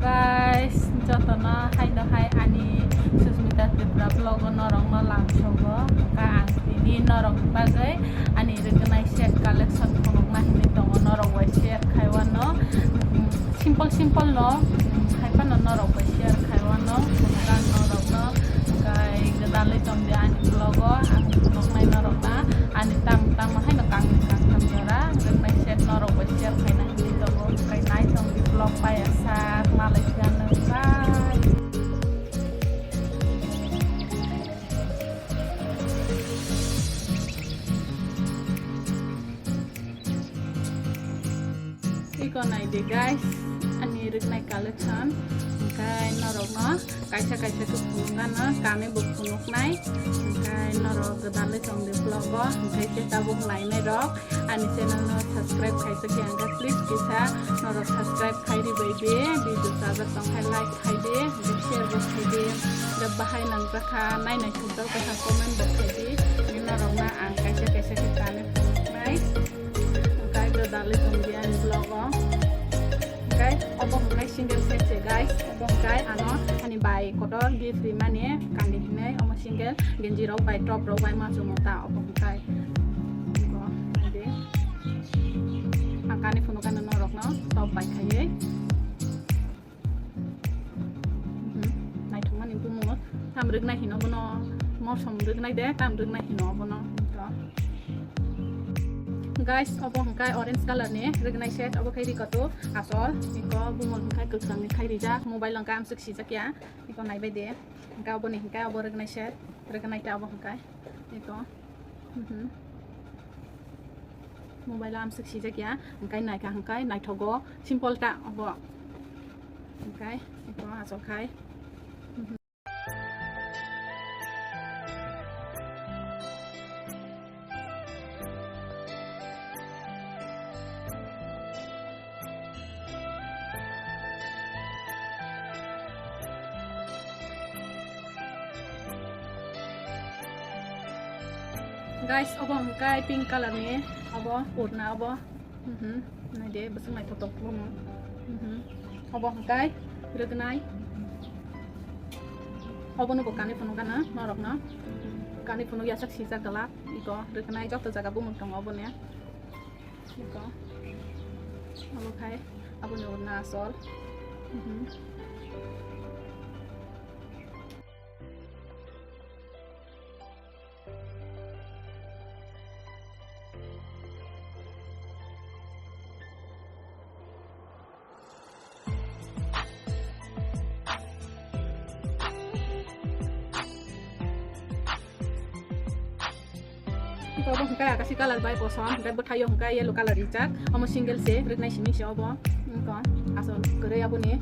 guys, jotono hai no hai ani Susmita Tripura vlog norong no langsogo ka angtini norong bagai ani regenai set collection khonok ma hini tongo norong wai share khaiwano simple no haipa no norong wai share khaiwano kan norong no kai gedale tomde ani vlogo ang khonok nai norong na ani tam hai no kang jara regenai set norong wai share khaina hini tongo kai nai tong di vlog pa ya sa Malaysia no guys. Iko nai deh guys, ani regnai collection kai norok no kaisa ke punungan no kami bukunuk nai kai norok gedale tong de vlog kai se tabung lai nai rok ani channel no subscribe kai se kianga please bisa norok subscribe kai ri baby video saja tong hai like kai de share box kai de da bahai nang rakha nai nai thuk dau ka comment box kai de ni norok na ang kai se kita ne nai kai gedale tong de ani vlog okay, obong kai single set guys, obong kai ano ani by kotor di free money kan di sini omo single genji raw by top raw by masuk mota obong kai ko ade angkane funukan norok no top by kai nai thongman impu mo tam ruk nai hino bono mo som ruk nai de tam ruk nai hino bono guys, obong kai orange color ne regnai set obo kai rikato asol iko bumol kai kuksang ni kai rija mobile lang kam suksi sakya iko nai bai de ka obo ni kai obo regnai set regnai ta obo kai iko mobile am suksi sakya kai nai ka kai nai thogo simple ta obo kai iko asol kai guys, obong kai pink color ni obo urna obo nai de basung nai totok bono obong kai regnai obo no bokani phono kana norok na kani phono ya saksi jagala iko regnai jok to jaga bumung tong obo ne iko obo kai obo no urna asol iko obo kai akasi color by bosom kai bothayo kai yellow color rijak omo single se regnai sini se obo iko asol gore abo ne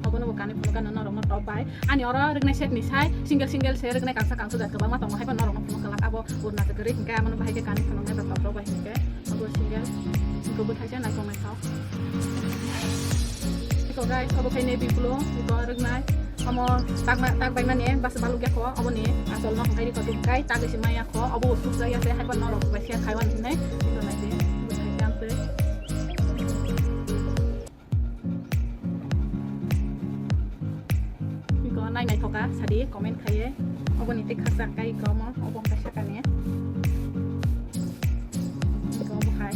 obo no bokani phono kana norok no top by ani ora regnai set ni sai single se regnai kangsa da keba ma tong hai pa norok no phono kala abo urna te gore kai amano bahai ke kani phono na top by ke obo single iko bothai ja na tong mai thau iko guys obo kai navy blue iko regnai omo tak bai man ye bas balu ge ko obo ni asol no kai ko tum kai tak si maya ko obo su sa ya se hai ban norok ba sia khaiwan ne ito nai de kai jam pe iko nai thoka sadi comment khai ye obo ni te khasa kai ko mo obo ka sa kan ye iko obo khai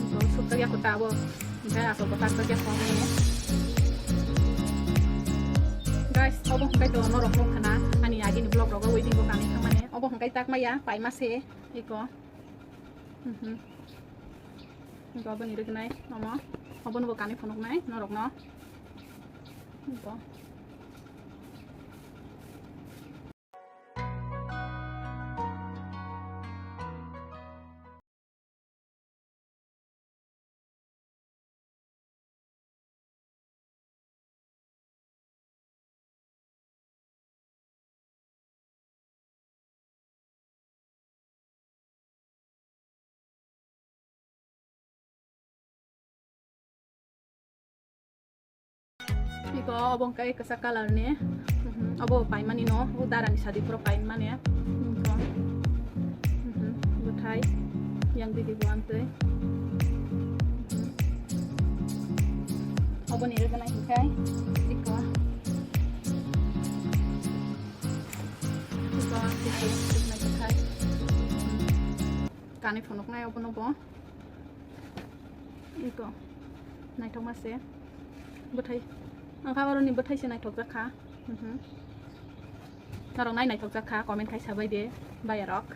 iko su ta ya ko ta bo saya asal kotak kerja suami ini guys obong kai to norok mo kana ani agi ni vlog roga waiting ko kami kamane obong kai tak maya pai mase iko iko bani rek nai mama obon bo kani phonok nai norok no iko iko obong kai kasa color ne obo pai mani no udara ni sadi pro pai mani ya buthai yang di buante Apa nih rekan naik kai? Iko. Iko sisi naik kai. Kani phonok nai apa nopo? Iko. Naik thong masih. Betai. Angka baru nih betai sih naik thong zakha. Narong naik thong zakha. Komen kai sabai deh. Bayar rock.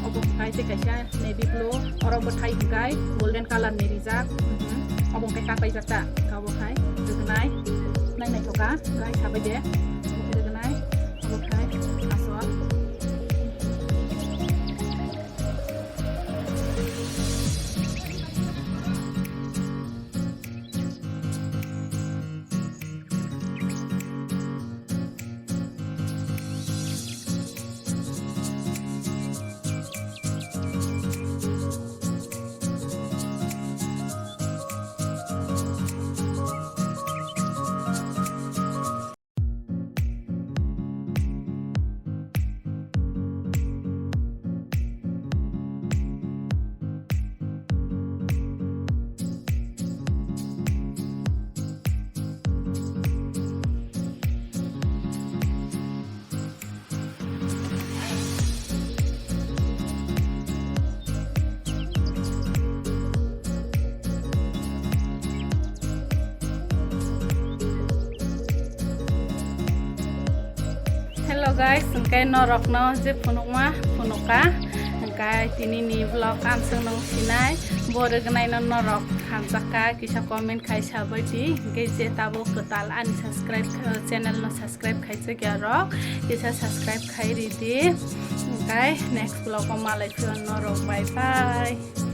Obong kai se kaisa navy blue orang berkai kai golden color ni rizak obong kai kapai jata kau kai degenai nai toka kai sabai de obong kai degenai obong kai asal Hello guys, sengkai norok no je punukma punuka sengkai tini ni vlog anseng nong sinai bore genai no norok hamsaka kisa komen kai sabai di sengkai je tabo ketal ani subscribe channel no subscribe kai se gyarok kisa subscribe kai ridi sengkai next vlog ko malai norok bye bye.